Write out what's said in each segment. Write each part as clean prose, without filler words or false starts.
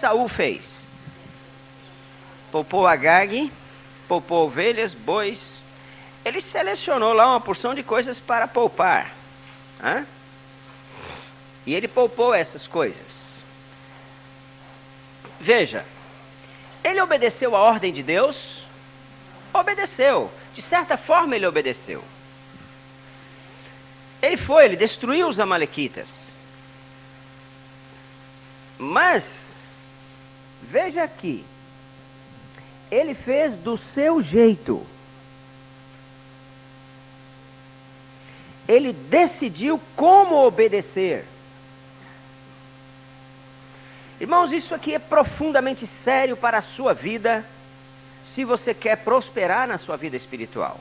Saul fez? Poupou Agag, poupou ovelhas, bois. Ele selecionou lá uma porção de coisas para poupar. E ele poupou essas coisas. Veja, ele obedeceu a ordem de Deus? Obedeceu. De certa forma ele obedeceu. Ele destruiu os amalequitas. Mas, veja aqui, ele fez do seu jeito. Ele decidiu como obedecer. Irmãos, isso aqui é profundamente sério para a sua vida, se você quer prosperar na sua vida espiritual.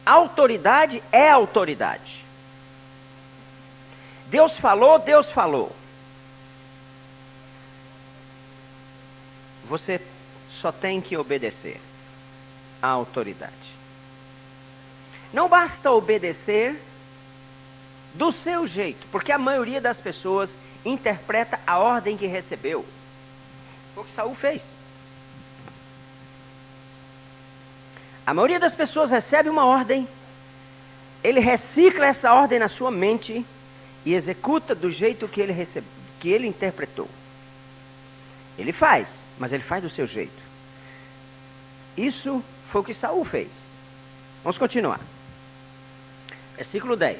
Autoridade é autoridade. Deus falou, Deus falou. Você só tem que obedecer à autoridade. Não basta obedecer do seu jeito, porque a maioria das pessoas interpreta a ordem que recebeu. Foi o que Saul fez. A maioria das pessoas recebe uma ordem, ele recicla essa ordem na sua mente e executa do jeito que ele recebeu, que ele interpretou. Ele faz, mas ele faz do seu jeito. Isso foi o que Saul fez. Vamos continuar. Versículo 10.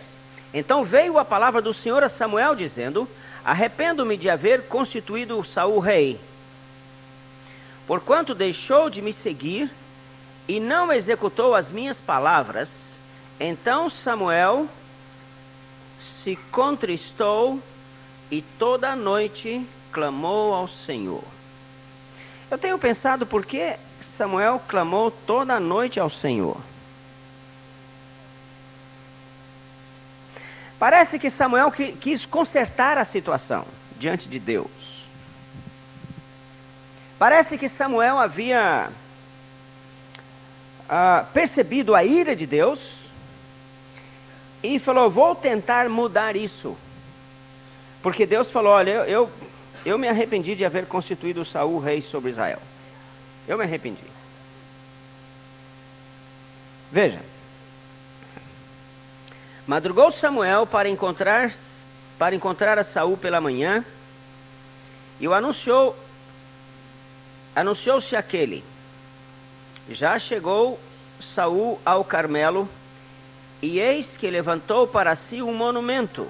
Então veio a palavra do Senhor a Samuel dizendo: arrependo-me de haver constituído Saul rei, porquanto deixou de me seguir e não executou as minhas palavras. Então Samuel se contristou e toda a noite clamou ao Senhor. Eu tenho pensado por que Samuel clamou toda a noite ao Senhor. Parece que Samuel quis consertar a situação diante de Deus. Parece que Samuel havia percebido a ira de Deus e falou: vou tentar mudar isso. Porque Deus falou: olha, eu me arrependi de haver constituído Saul rei sobre Israel. Eu me arrependi. Veja. Madrugou Samuel para encontrar a Saul pela manhã, e o anunciou-se aquele: já chegou Saul ao Carmelo, e eis que levantou para si um monumento,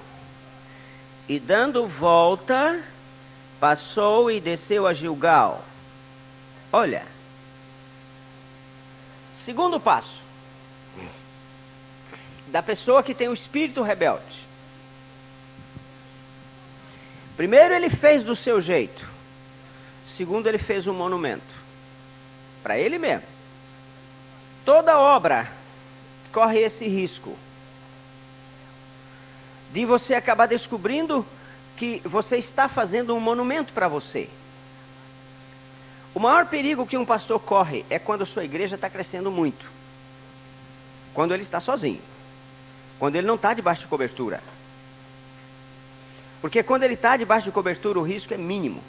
e dando volta, passou e desceu a Gilgal. Olha, segundo passo da pessoa que tem o espírito rebelde. Primeiro, ele fez do seu jeito. Segundo, ele fez um monumento para ele mesmo. Toda obra corre esse risco de você acabar descobrindo que você está fazendo um monumento para você. O maior perigo que um pastor corre é quando a sua igreja está crescendo muito. Quando ele está sozinho. Quando ele não está debaixo de cobertura. Porque quando ele está debaixo de cobertura, o risco é mínimo.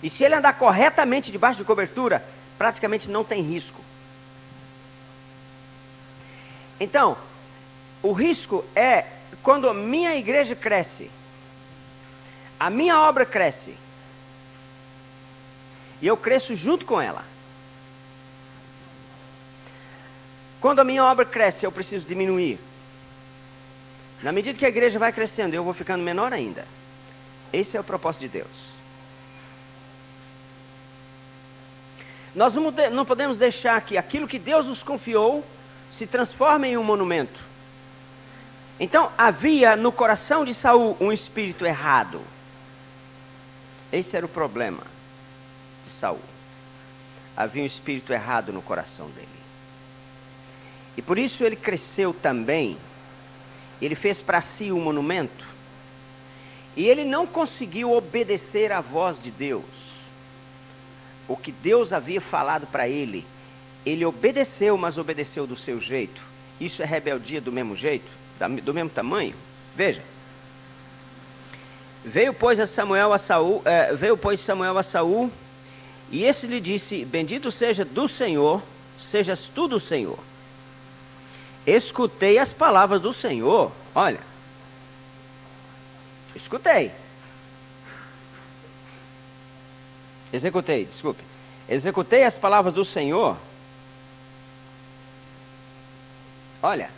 E se ele andar corretamente debaixo de cobertura, praticamente não tem risco. Então, o risco é quando a minha igreja cresce, a minha obra cresce, e eu cresço junto com ela. Quando a minha obra cresce, eu preciso diminuir. Na medida que a igreja vai crescendo, eu vou ficando menor ainda. Esse é o propósito de Deus. Nós não podemos deixar que aquilo que Deus nos confiou se transforme em um monumento. Então, havia no coração de Saul um espírito errado. Esse era o problema de Saul. Havia um espírito errado no coração dele. E por isso ele cresceu também. Ele fez para si um monumento. E ele não conseguiu obedecer à voz de Deus. O que Deus havia falado para ele. Ele obedeceu, mas obedeceu do seu jeito. isso é rebeldia do mesmo jeito, do mesmo tamanho? Veja. Veio pois Samuel a Saul, e esse lhe disse: bendito seja do Senhor, sejas tu do Senhor. Escutei as palavras do Senhor. Olha, escutei. Executei as palavras do Senhor. Olha,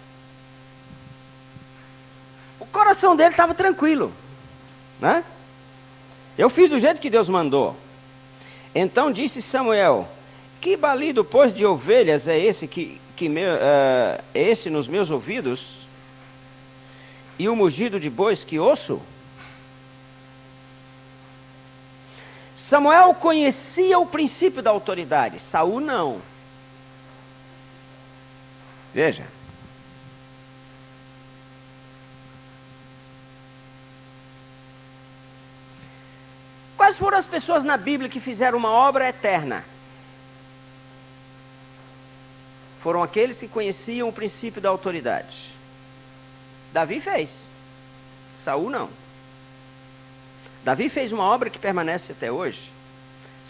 o coração dele estava tranquilo, né? Eu fiz do jeito que Deus mandou. Então disse Samuel: que balido, pois, de ovelhas é esse esse nos meus ouvidos? E o mugido de bois que ouço? Samuel conhecia o princípio da autoridade, Saul não. Veja. Quais foram as pessoas na Bíblia que fizeram uma obra eterna? Foram aqueles que conheciam o princípio da autoridade. Davi fez. Saul não. Davi fez uma obra que permanece até hoje.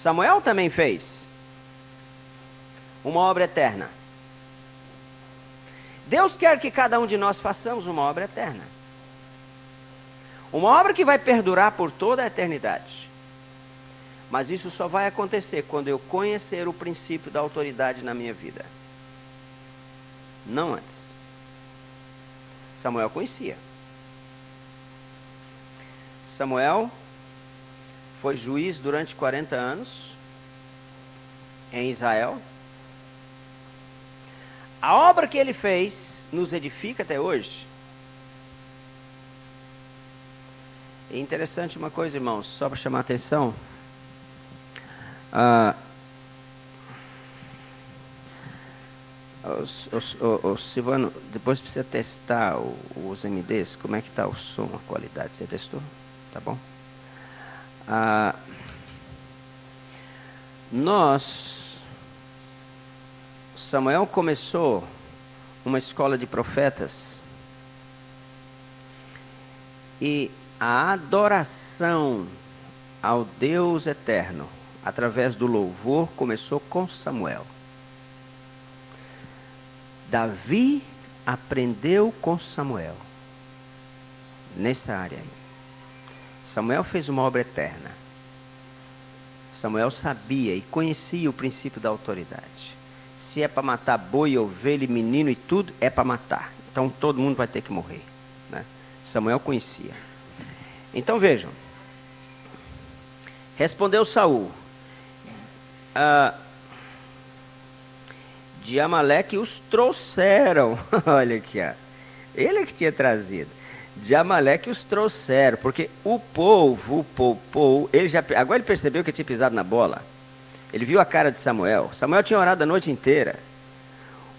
Samuel também fez uma obra eterna. Deus quer que cada um de nós façamos uma obra eterna. Uma obra que vai perdurar por toda a eternidade. Mas isso só vai acontecer quando eu conhecer o princípio da autoridade na minha vida. Não antes. Samuel conhecia. Samuel foi juiz durante 40 anos em Israel. A obra que ele fez nos edifica até hoje. É interessante uma coisa, irmãos, só para chamar a atenção. Silvano, depois precisa testar os MDs, como é que está o som, a qualidade, você testou? Tá bom? Samuel começou uma escola de profetas e a adoração ao Deus eterno através do louvor começou com Samuel. Davi aprendeu com Samuel nessa área aí. Samuel fez uma obra eterna. Samuel sabia e conhecia o princípio da autoridade. Se é para matar boi, ovelha, menino e tudo, é para matar. Então todo mundo vai ter que morrer, né? Samuel conhecia. Então vejam. Respondeu Saul: de Amaleque os trouxeram. Olha aqui, ó. Ele que tinha trazido. De Amaleque os trouxeram, porque o povo, agora ele percebeu que tinha pisado na bola. Ele viu a cara de Samuel. Samuel tinha orado a noite inteira.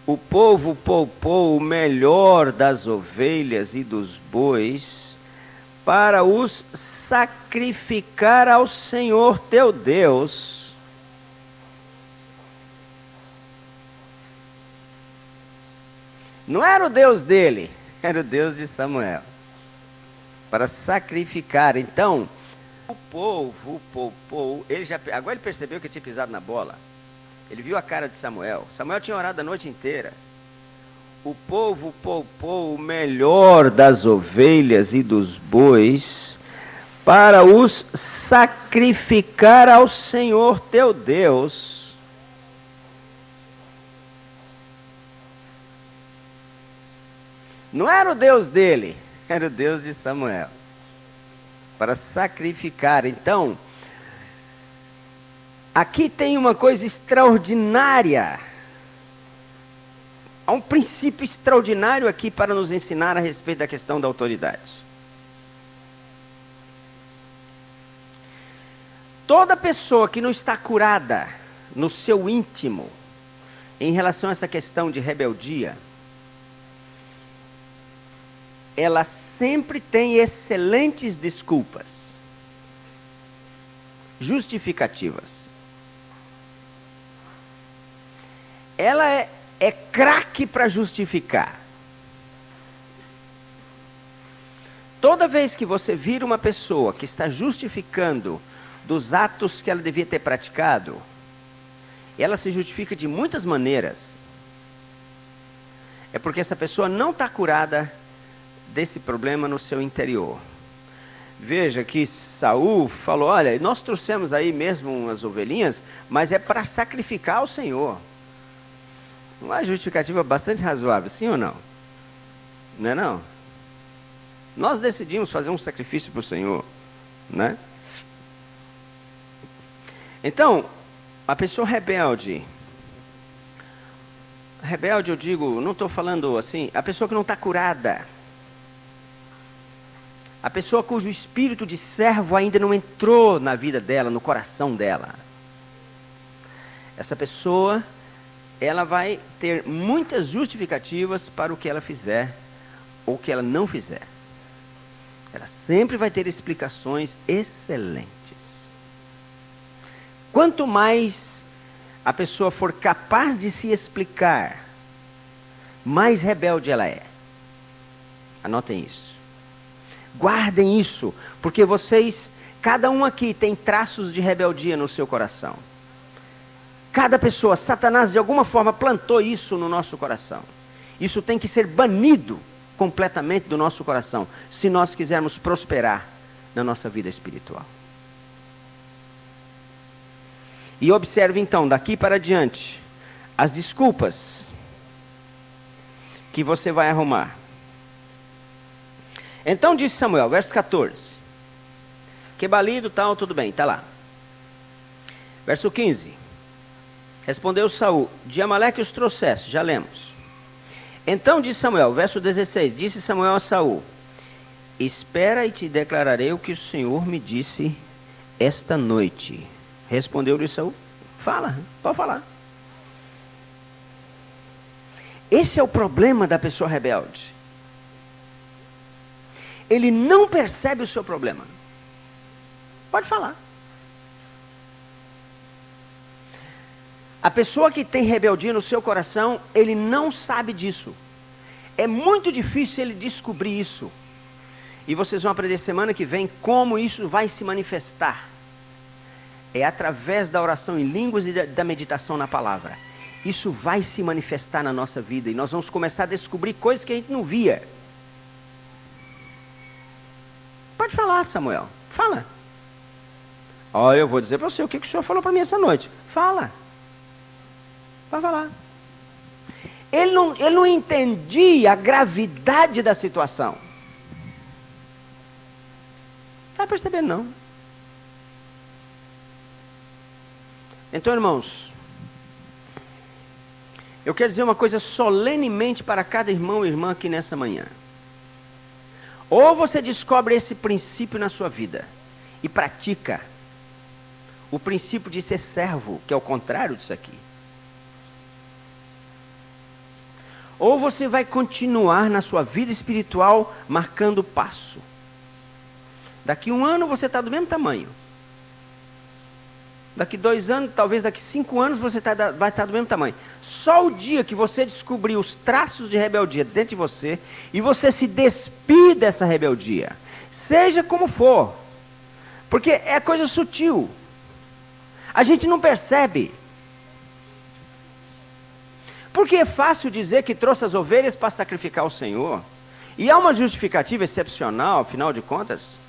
O povo poupou o melhor das ovelhas e dos bois para os sacrificar ao Senhor teu Deus. Não era o Deus dele, era o Deus de Samuel. Para sacrificar. Então, o povo poupou. Agora ele percebeu que tinha pisado na bola. Ele viu a cara de Samuel. Samuel tinha orado a noite inteira. O povo poupou o melhor das ovelhas e dos bois para os sacrificar ao Senhor teu Deus. Não era o Deus dele, era o Deus de Samuel. Para sacrificar. Então, aqui tem uma coisa extraordinária. Há um princípio extraordinário aqui para nos ensinar a respeito da questão da autoridade. Toda pessoa que não está curada no seu íntimo em relação a essa questão de rebeldia, ela sempre tem excelentes desculpas, justificativas. Ela é craque para justificar. Toda vez que você vira uma pessoa que está justificando dos atos que ela devia ter praticado, ela se justifica de muitas maneiras. É porque essa pessoa não está curada desse problema no seu interior. Veja que Saul falou, olha, nós trouxemos aí mesmo umas ovelhinhas, mas é para sacrificar ao Senhor. Uma justificativa bastante razoável, sim ou não? Não é não? Nós decidimos fazer um sacrifício para o Senhor, né? Então, a pessoa rebelde eu digo, não estou falando assim, a pessoa que não está curada, a pessoa cujo espírito de servo ainda não entrou na vida dela, no coração dela. Essa pessoa, ela vai ter muitas justificativas para o que ela fizer ou o que ela não fizer. Ela sempre vai ter explicações excelentes. Quanto mais a pessoa for capaz de se explicar, mais rebelde ela é. Anotem isso. Guardem isso, porque vocês, cada um aqui tem traços de rebeldia no seu coração. Cada pessoa, Satanás de alguma forma plantou isso no nosso coração. Isso tem que ser banido completamente do nosso coração, se nós quisermos prosperar na nossa vida espiritual. E observe então, daqui para diante, as desculpas que você vai arrumar. Então disse Samuel, verso 14, que balido tal, tudo bem, está lá. Verso 15, respondeu Saul, de Amaleque os trouxeste, já lemos. Então disse Samuel, verso 16, disse Samuel a Saul, espera e te declararei o que o Senhor me disse esta noite. Respondeu-lhe Saul, fala, pode falar. Esse é o problema da pessoa rebelde. Ele não percebe o seu problema. Pode falar. A pessoa que tem rebeldia no seu coração, ele não sabe disso. É muito difícil ele descobrir isso. E vocês vão aprender semana que vem como isso vai se manifestar. É através da oração em línguas e da meditação na palavra. Isso vai se manifestar na nossa vida. E nós vamos começar a descobrir coisas que a gente não via. Pode falar, Samuel. Fala. Olha, eu vou dizer para você o que o senhor falou para mim essa noite. Fala. Vai falar. Ele não entendia a gravidade da situação. Não está percebendo, não. Então, irmãos, eu quero dizer uma coisa solenemente para cada irmão e irmã aqui nessa manhã. Ou você descobre esse princípio na sua vida e pratica o princípio de ser servo, que é o contrário disso aqui. Ou você vai continuar na sua vida espiritual marcando passo. Daqui 1 ano você está do mesmo tamanho. Daqui 2 anos, talvez daqui 5 anos você vai estar do mesmo tamanho. Só o dia que você descobrir os traços de rebeldia dentro de você e você se despir dessa rebeldia, seja como for, porque é coisa sutil. A gente não percebe. Porque é fácil dizer que trouxe as ovelhas para sacrificar ao Senhor. E há uma justificativa excepcional, afinal de contas.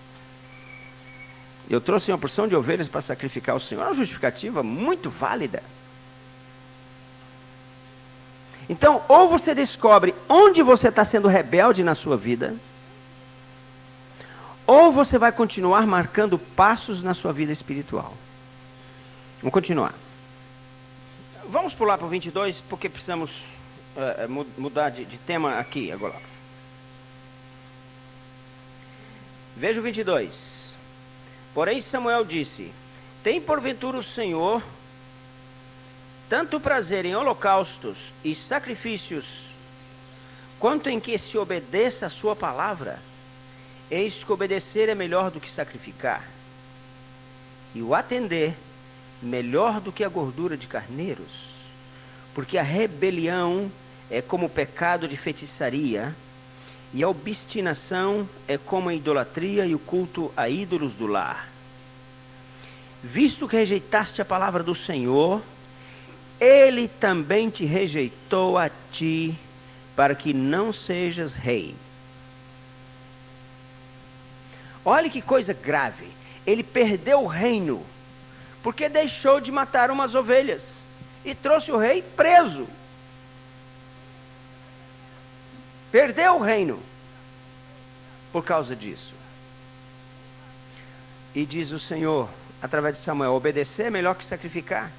Eu trouxe uma porção de ovelhas para sacrificar ao Senhor. É uma justificativa muito válida. Então, ou você descobre onde você está sendo rebelde na sua vida, ou você vai continuar marcando passos na sua vida espiritual. Vamos continuar. Vamos pular para o 22, porque precisamos mudar de tema aqui agora. Veja o 22. Porém Samuel disse, tem porventura o Senhor tanto prazer em holocaustos e sacrifícios, quanto em que se obedeça a sua palavra? Eis que obedecer é melhor do que sacrificar, e o atender melhor do que a gordura de carneiros, porque a rebelião é como o pecado de feitiçaria, E a obstinação é como a idolatria e o culto a ídolos do lar. Visto que rejeitaste a palavra do Senhor, Ele também te rejeitou a ti, para que não sejas rei. Olha que coisa grave. Ele perdeu o reino, porque deixou de matar umas ovelhas, e trouxe o rei preso. Perdeu o reino por causa disso. E diz o Senhor, através de Samuel, obedecer é melhor que sacrificar.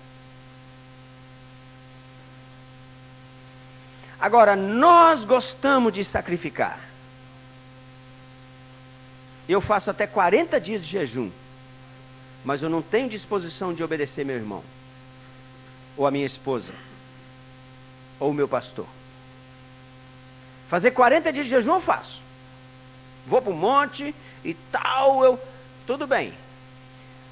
Agora, nós gostamos de sacrificar. Eu faço até 40 dias de jejum, mas eu não tenho disposição de obedecer meu irmão, ou a minha esposa, ou o meu pastor. Fazer 40 dias de jejum eu faço. Vou para o monte e tal, tudo bem.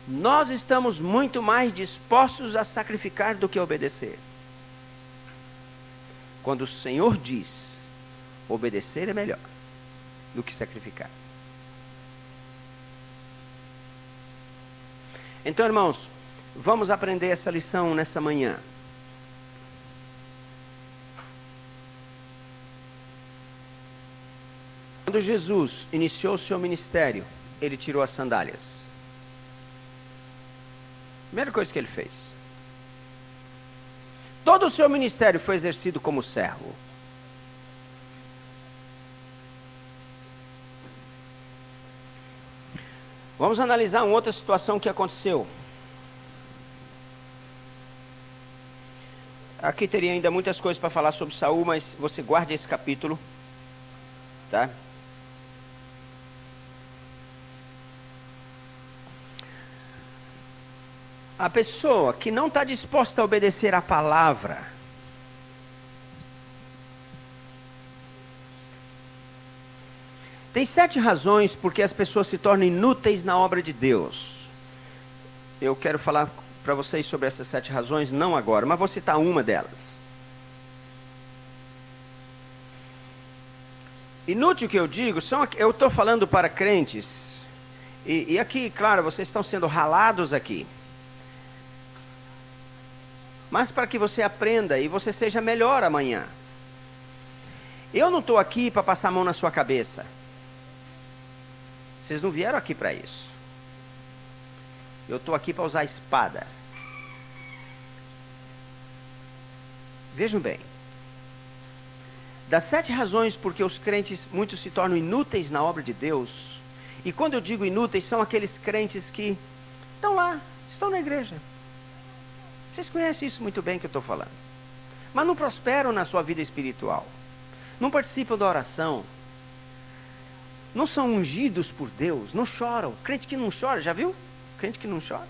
Nós estamos muito mais dispostos a sacrificar do que a obedecer. Quando o Senhor diz, obedecer é melhor do que sacrificar. Então, irmãos, vamos aprender essa lição nessa manhã. Quando Jesus iniciou o seu ministério, ele tirou as sandálias. Primeira coisa que ele fez. Todo o seu ministério foi exercido como servo. Vamos analisar uma outra situação que aconteceu. Aqui teria ainda muitas coisas para falar sobre Saul, mas você guarde esse capítulo, tá? A pessoa que não está disposta a obedecer a palavra, tem 7 razões porque as pessoas se tornam inúteis na obra de Deus. Eu quero falar para vocês sobre essas 7 razões, não agora, mas vou citar uma delas. Inútil que eu digo, eu estou falando para crentes, e aqui, claro, vocês estão sendo ralados aqui. Mas para que você aprenda e você seja melhor amanhã. Eu não estou aqui para passar a mão na sua cabeça. Vocês não vieram aqui para isso. Eu estou aqui para usar a espada. Vejam bem. Das 7 razões porque os crentes muitos se tornam inúteis na obra de Deus. E quando eu digo inúteis, são aqueles crentes que estão lá, estão na igreja. Vocês conhecem isso muito bem que eu estou falando. Mas não prosperam na sua vida espiritual. Não participam da oração. Não são ungidos por Deus. Não choram. Crente que não chora, já viu? Crente que não chora.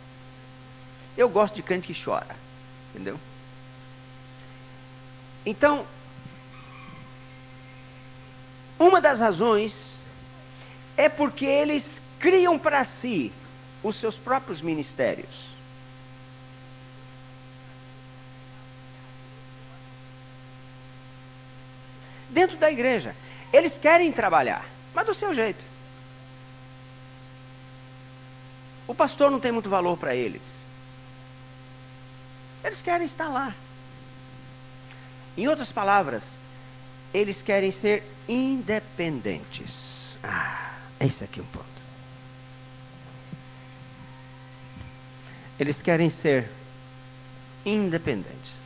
Eu gosto de crente que chora. Entendeu? Então, uma das razões é porque eles criam para si os seus próprios ministérios. Dentro da igreja. Eles querem trabalhar, mas do seu jeito. O pastor não tem muito valor para eles. Eles querem estar lá. Em outras palavras, eles querem ser independentes. Esse aqui é um ponto. Eles querem ser independentes.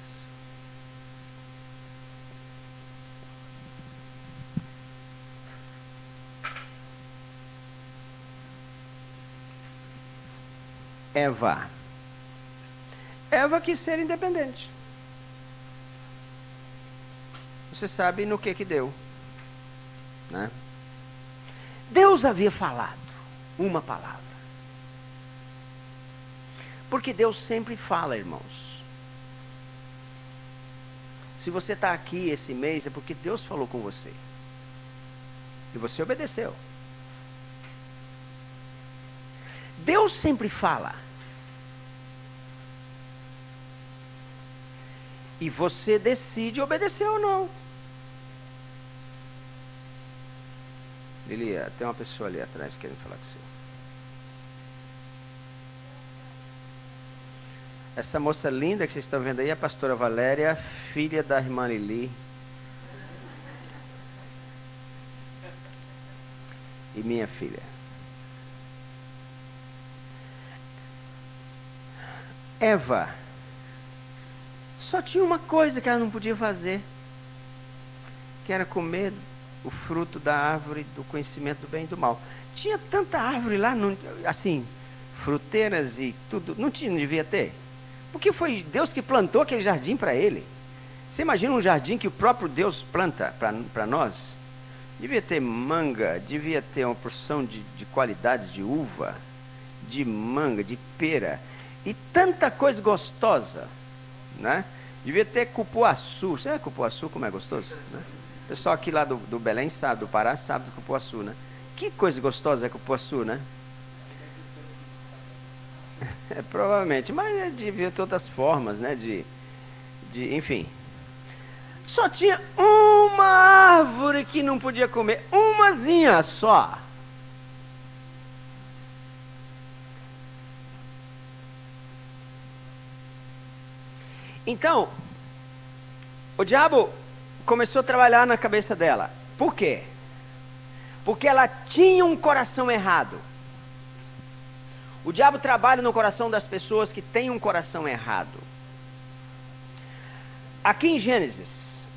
Eva quis ser independente. Você sabe no que deu, né? Deus havia falado uma palavra. Porque Deus sempre fala, irmãos. Se você está aqui esse mês, é porque Deus falou com você. E você obedeceu. Deus sempre fala. E você decide obedecer ou não. Lilia, tem uma pessoa ali atrás querendo falar com você. Essa moça linda que vocês estão vendo aí é a pastora Valéria, filha da irmã Lili. E minha filha. Eva só tinha uma coisa que ela não podia fazer, que era comer o fruto da árvore do conhecimento do bem e do mal. Tinha tanta árvore lá, assim, fruteiras e tudo, não devia ter. Porque foi Deus que plantou aquele jardim para ele. Você imagina um jardim que o próprio Deus planta para nós? Devia ter manga, devia ter uma porção de qualidades de uva, de manga, de pera, e tanta coisa gostosa, né? Devia ter cupuaçu. Você é cupuaçu, como é gostoso? Né? O pessoal aqui lá do Belém sabe, do Pará sabe do cupuaçu, né? Que coisa gostosa é cupuaçu, né? É, provavelmente, mas devia ter outras formas, né? Enfim. Só tinha uma árvore que não podia comer, umazinha só. Então, o diabo começou a trabalhar na cabeça dela. Por quê? Porque ela tinha um coração errado. O diabo trabalha no coração das pessoas que têm um coração errado. Aqui em Gênesis,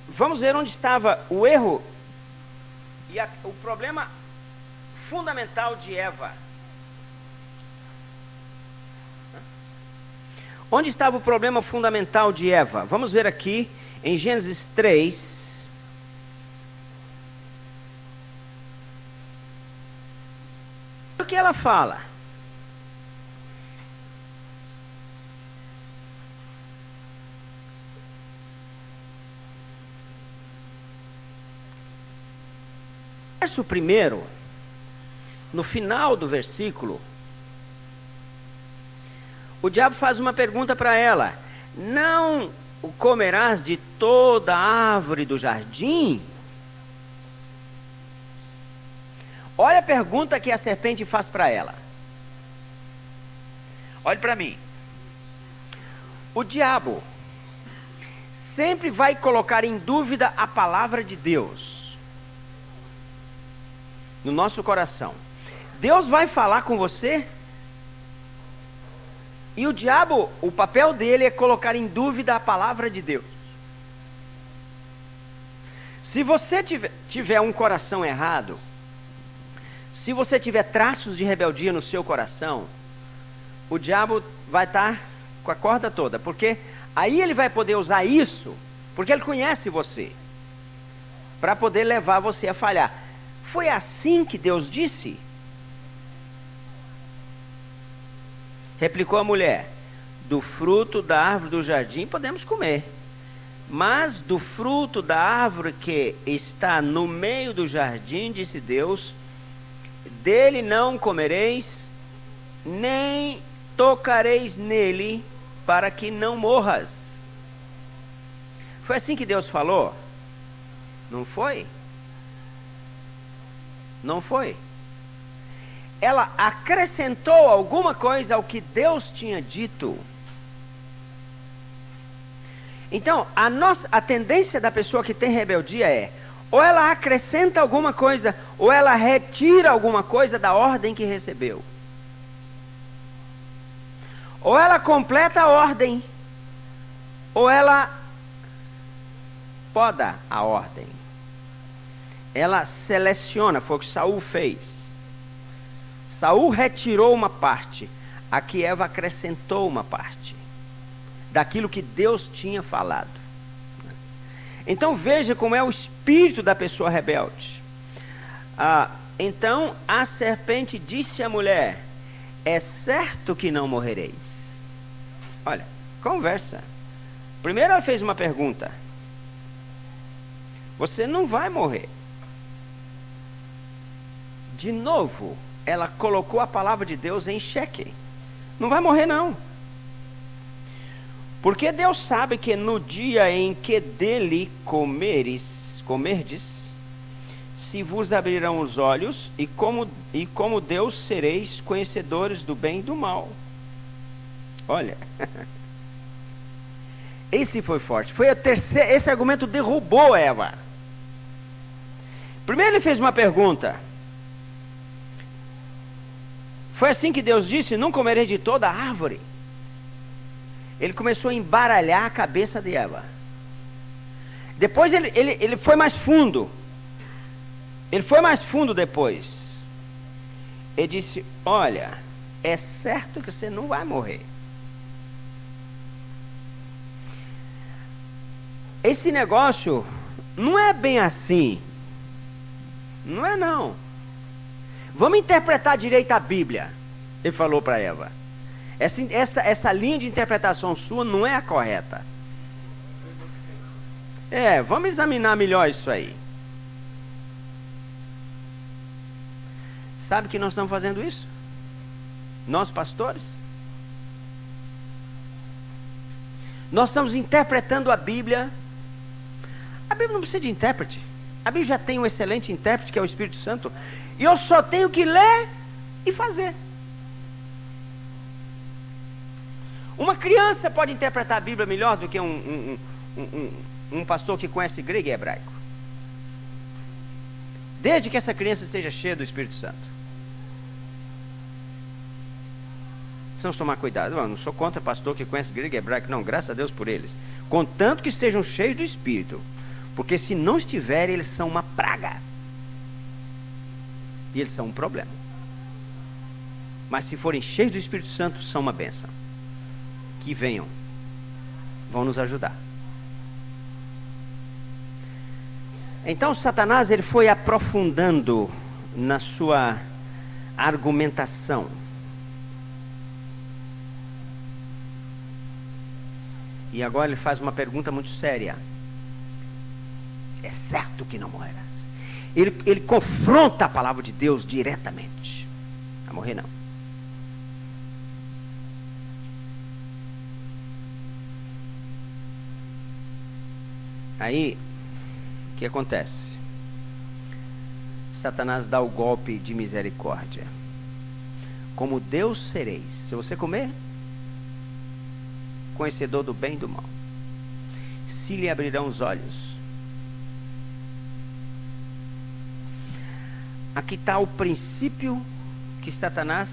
vamos ver onde estava o erro e o problema fundamental de Eva. Onde estava o problema fundamental de Eva? Vamos ver aqui em Gênesis 3. O que ela fala? Verso 1, no final do versículo, o diabo faz uma pergunta para ela: não comerás de toda a árvore do jardim? Olha a pergunta que a serpente faz para ela. Olhe para mim. O diabo sempre vai colocar em dúvida a palavra de Deus no nosso coração. Deus vai falar com você, e o diabo, o papel dele é colocar em dúvida a palavra de Deus. Se você tiver um coração errado, se você tiver traços de rebeldia no seu coração, o diabo vai estar com a corda toda, porque aí ele vai poder usar isso, porque ele conhece você, para poder levar você a falhar. Foi assim que Deus disse? Replicou a mulher: do fruto da árvore do jardim podemos comer, mas do fruto da árvore que está no meio do jardim, disse Deus, dele não comereis, nem tocareis nele, para que não morras. Foi assim que Deus falou? Não foi? Não foi. Ela acrescentou alguma coisa ao que Deus tinha dito. Então, a tendência da pessoa que tem rebeldia é: ou ela acrescenta alguma coisa, ou ela retira alguma coisa da ordem que recebeu. Ou ela completa a ordem, ou ela poda a ordem. Ela seleciona, foi o que Saul fez. Saul retirou uma parte, aqui Eva acrescentou uma parte daquilo que Deus tinha falado. Então veja como é o espírito da pessoa rebelde. Então a serpente disse à mulher: é certo que não morrereis. Olha, conversa. Primeiro ela fez uma pergunta: você não vai morrer. De novo, ela colocou a palavra de Deus em xeque. Não vai morrer não. Porque Deus sabe que no dia em que dele comerdes, se vos abrirão os olhos, e como Deus sereis conhecedores do bem e do mal. Olha, esse foi forte. Foi a terceira, esse argumento derrubou Eva. Primeiro ele fez uma pergunta. Foi assim que Deus disse: não comereis de toda a árvore. Ele começou a embaralhar a cabeça de Eva. Depois ele foi mais fundo. Ele foi mais fundo depois. Ele disse: olha, é certo que você não vai morrer. Esse negócio não é bem assim. Não é não. Vamos interpretar direito a Bíblia. Ele falou para Eva. Essa linha de interpretação sua não é a correta. Vamos examinar melhor isso aí. Sabe que nós estamos fazendo isso? Nós pastores? Nós estamos interpretando a Bíblia. A Bíblia não precisa de intérprete. A Bíblia já tem um excelente intérprete, que é o Espírito Santo. E eu só tenho que ler e fazer. Uma criança pode interpretar a Bíblia melhor do que um pastor que conhece grego e hebraico. Desde que essa criança esteja cheia do Espírito Santo. Precisamos tomar cuidado. Eu não sou contra pastor que conhece grego e hebraico, não. Graças a Deus por eles. Contanto que estejam cheios do Espírito. Porque se não estiverem, eles são uma praga. E eles são um problema. Mas se forem cheios do Espírito Santo, são uma bênção. Que venham. Vão nos ajudar. Então Satanás, ele foi aprofundando na sua argumentação. E agora ele faz uma pergunta muito séria. É certo que não morrerás. Ele confronta a palavra de Deus diretamente. Vai morrer não. Aí, o que acontece? Satanás dá o golpe de misericórdia. Como Deus sereis. Se você comer, conhecedor do bem e do mal. Se lhe abrirão os olhos. Aqui está o princípio que Satanás...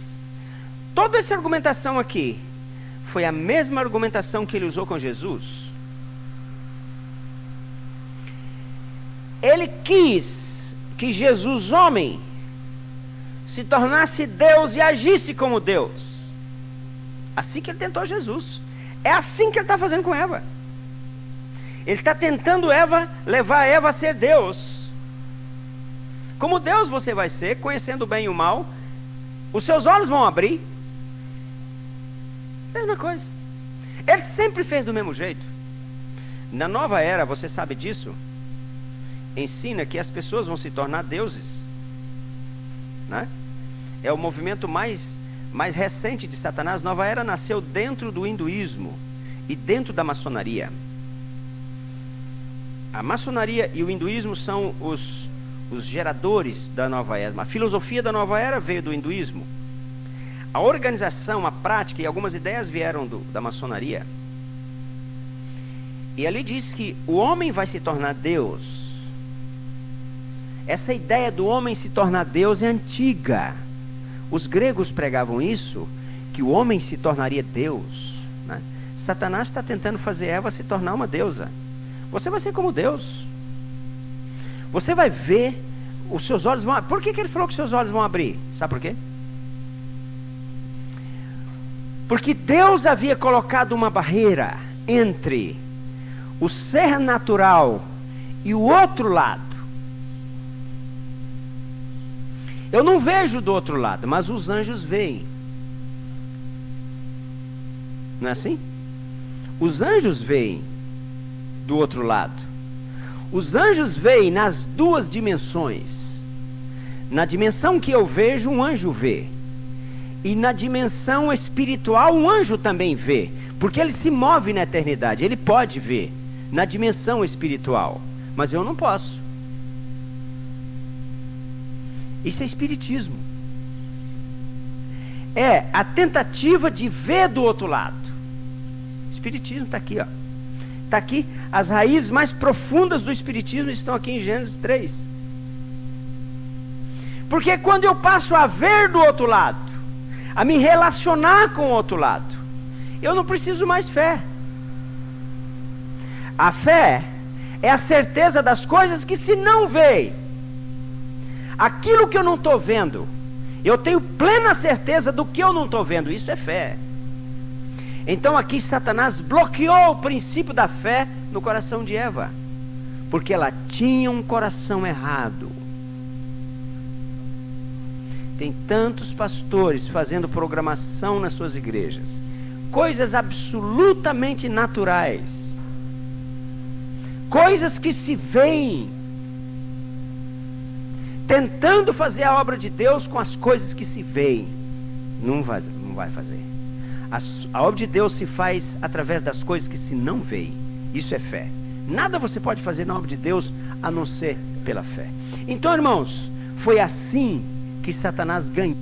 Toda essa argumentação aqui foi a mesma argumentação que ele usou com Jesus. Ele quis que Jesus, homem, se tornasse Deus e agisse como Deus. Assim que ele tentou Jesus. É assim que ele está fazendo com Eva. Ele está tentando levar Eva a ser Deus. Como Deus você vai ser, conhecendo o bem e o mal. Os seus olhos vão abrir. Mesma coisa. Ele sempre fez do mesmo jeito. Na nova era, você sabe disso, ensina que as pessoas vão se tornar deuses, né? É o movimento mais recente de Satanás. Nova era nasceu dentro do hinduísmo e dentro da maçonaria. A maçonaria e o hinduísmo são os geradores da nova era. A filosofia da nova era veio do hinduísmo. A organização, a prática e algumas ideias vieram da maçonaria. E ali diz que o homem vai se tornar Deus. Essa ideia do homem se tornar Deus é antiga. Os gregos pregavam isso, que o homem se tornaria Deus, né? Satanás está tentando fazer Eva se tornar uma deusa. Você vai ser como Deus. Você vai ver, os seus olhos vão abrir. Por que ele falou que seus olhos vão abrir? Sabe por quê? Porque Deus havia colocado uma barreira entre o ser natural e o outro lado. Eu não vejo do outro lado, mas os anjos veem. Não é assim? Os anjos veem do outro lado. Os anjos veem nas duas dimensões. Na dimensão que eu vejo, um anjo vê. E na dimensão espiritual, um anjo também vê. Porque ele se move na eternidade. Ele pode ver na dimensão espiritual. Mas eu não posso. Isso é espiritismo. É a tentativa de ver do outro lado. Espiritismo está aqui, ó. Está aqui, as raízes mais profundas do espiritismo estão aqui em Gênesis 3. Porque quando eu passo a ver do outro lado, a me relacionar com o outro lado, eu não preciso mais fé. A fé é a certeza das coisas que se não vê. Aquilo que eu não estou vendo, eu tenho plena certeza do que eu não estou vendo. Isso é fé. Então aqui Satanás bloqueou o princípio da fé no coração de Eva, porque ela tinha um coração errado. Tem tantos pastores fazendo programação nas suas igrejas, coisas absolutamente naturais, coisas que se veem, tentando fazer a obra de Deus com as coisas que se veem. Não vai fazer. A obra de Deus se faz através das coisas que se não veem. Isso é fé. Nada você pode fazer na obra de Deus a não ser pela fé. Então, irmãos, foi assim que Satanás ganhou.